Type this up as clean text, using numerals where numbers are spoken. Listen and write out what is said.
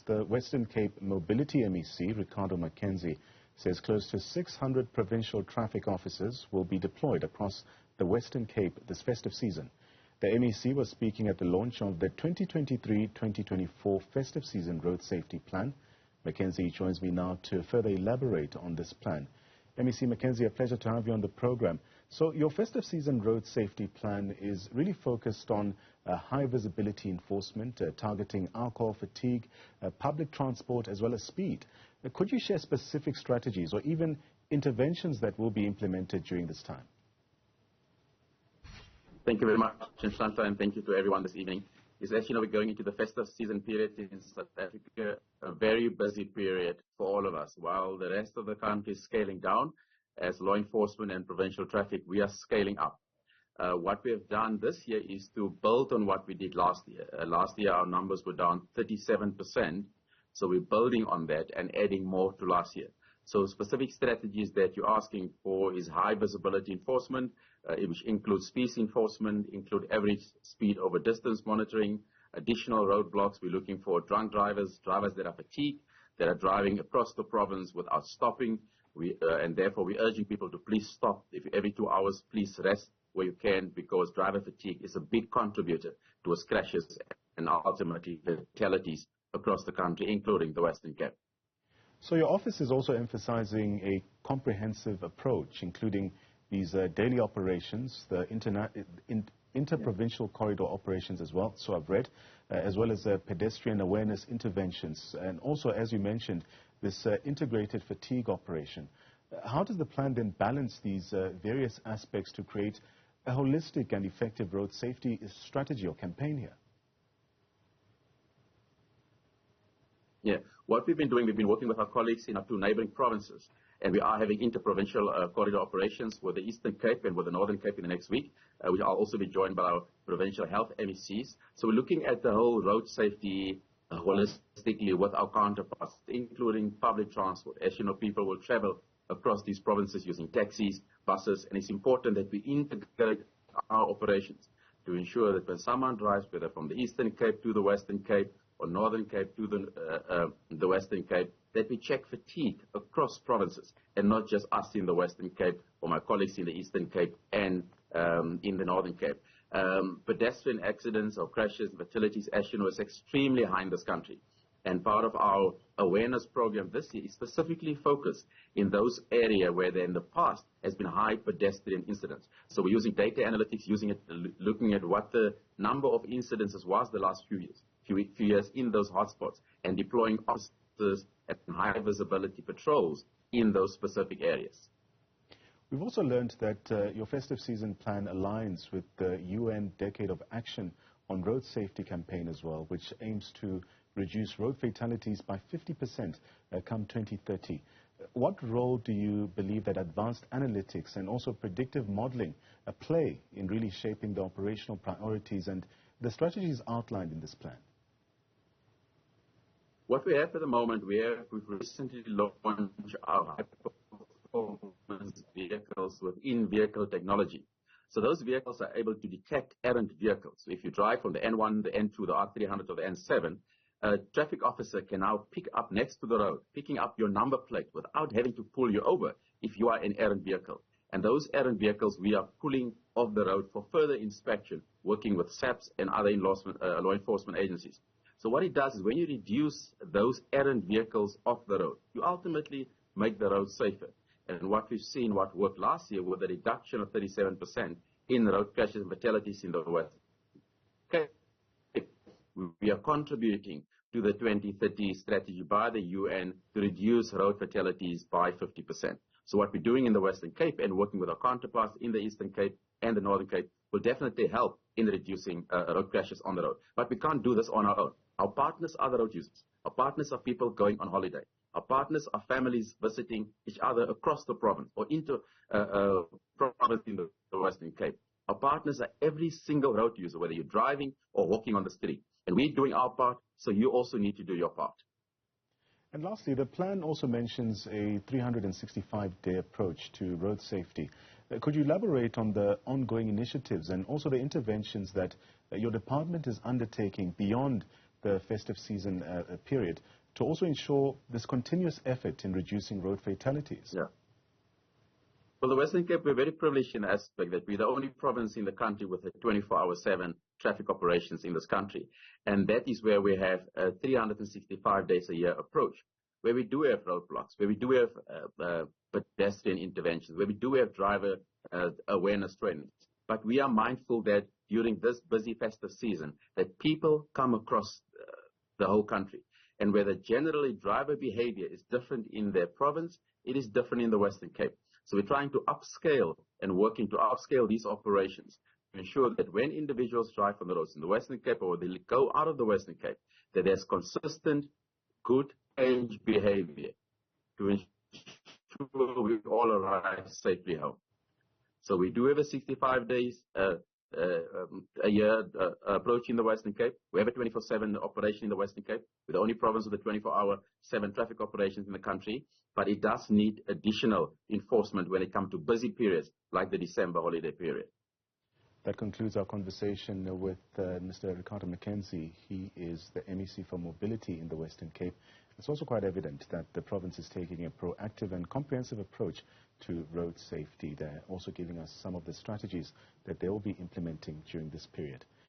the Western Cape Mobility MEC, Ricardo MacKenzie, says close to 600 provincial traffic officers will be deployed across the Western Cape this festive season. The MEC was speaking at the launch of the 2023-2024 festive season road safety plan. MacKenzie joins me now to further elaborate on this plan. MEC MacKenzie, a pleasure to have you on the program. So your festive season road safety plan is really focused on high visibility enforcement, targeting alcohol fatigue, public transport as well as speed. Could you share specific strategies or even interventions that will be implemented during this time? Thank you very much, Shanta, and thank you to everyone this evening. As you know, we're going into the festive season period in South Africa, a very busy period for all of us. While the rest of the country is scaling down, as law enforcement and provincial traffic, we are scaling up. What we have done this year is to build on what we did last year. Last year, our numbers were down 37%, so we're building on that and adding more to last year. So specific strategies that you're asking for is high visibility enforcement, which includes speed enforcement, include average speed over distance monitoring, additional roadblocks. We're looking for drunk drivers, drivers that are fatigued, that are driving across the province without stopping. And therefore, we're urging people to please stop. If every 2 hours, please rest where you can, because driver fatigue is a big contributor towards crashes and ultimately fatalities across the country, including the Western Cape. So your office is also emphasizing a comprehensive approach, including these daily operations, the interprovincial corridor operations as well, so I've read, as well as pedestrian awareness interventions, and also, as you mentioned, this integrated fatigue operation. How does the plan then balance these various aspects to create a holistic and effective road safety strategy or campaign here? Yeah, what we've been doing, we've been working with our colleagues in our two neighboring provinces, and we are having interprovincial corridor operations with the Eastern Cape and with the Northern Cape in the next week, which I'll also be joined by our provincial health MECs. So we're looking at the whole road safety holistically with our counterparts, including public transport. As you know, people will travel across these provinces using taxis, buses, and it's important that we integrate our operations to ensure that when someone drives, whether from the Eastern Cape to the Western Cape, or Northern Cape to the Western Cape, that we check fatigue across provinces and not just us in the Western Cape or my colleagues in the Eastern Cape and in the Northern Cape. Pedestrian accidents or crashes, fatalities, as you know, is extremely high in this country. And part of our awareness program this year is specifically focused in those areas where there in the past has been high pedestrian incidents. So we're using data analytics, looking at what the number of incidences was the last few years in those hotspots, and deploying officers at high visibility patrols in those specific areas. We've also learned that your festive season plan aligns with the UN Decade of Action on Road Safety campaign as well, which aims to reduce road fatalities by 50% come 2030. What role do you believe that advanced analytics and also predictive modeling play in really shaping the operational priorities and the strategies outlined in this plan? What we have at the moment, we've recently launched our high-performance vehicles with in-vehicle technology. So those vehicles are able to detect errant vehicles. So if you drive from the N1, the N2, the R300, or the N7, a traffic officer can now pick up next to the road, picking up your number plate without having to pull you over if you are an errant vehicle. And those errant vehicles we are pulling off the road for further inspection, working with SAPs and other law enforcement agencies. So what it does is when you reduce those errant vehicles off the road, you ultimately make the road safer. And what we've seen, what worked last year, with a reduction of 37% in road crashes and fatalities in the West. Okay. We are contributing to the 2030 strategy by the UN to reduce road fatalities by 50%. So what we're doing in the Western Cape and working with our counterparts in the Eastern Cape and the Northern Cape will definitely help in reducing road crashes on the road. But we can't do this on our own. Our partners are the road users. Our partners are people going on holiday. Our partners are families visiting each other across the province or into province in the Western Cape. Our partners are every single road user, whether you're driving or walking on the street. And we're doing our part, so you also need to do your part. And lastly, the plan also mentions a 365-day approach to road safety. Could you elaborate on the ongoing initiatives and also the interventions that your department is undertaking beyond the festive season period to also ensure this continuous effort in reducing road fatalities? Yeah. Well, the Western Cape, we're very privileged in the aspect that we're the only province in the country with a 24/7 traffic operations in this country. And that is where we have a 365 days a year approach, where we do have roadblocks, where we do have pedestrian interventions, where we do have driver awareness trainings. But we are mindful that during this busy festive season, that people come across the whole country. And whether generally driver behavior is different in their province, it is different in the Western Cape. So we're trying to upscale and working to upscale these operations to ensure that when individuals drive on the roads in the Western Cape or they go out of the Western Cape, that there's consistent, good age behavior to ensure we all arrive safely home. So we do have a 65 days a year approach in the Western Cape. We have a 24/7 operation in the Western Cape. We're the only province with a 24/7 traffic operations in the country, but it does need additional enforcement when it comes to busy periods like the December holiday period. That concludes our conversation with Mr. Ricardo MacKenzie. He is the MEC for Mobility in the Western Cape. It's also quite evident that the province is taking a proactive and comprehensive approach to road safety. They're also giving us some of the strategies that they will be implementing during this period.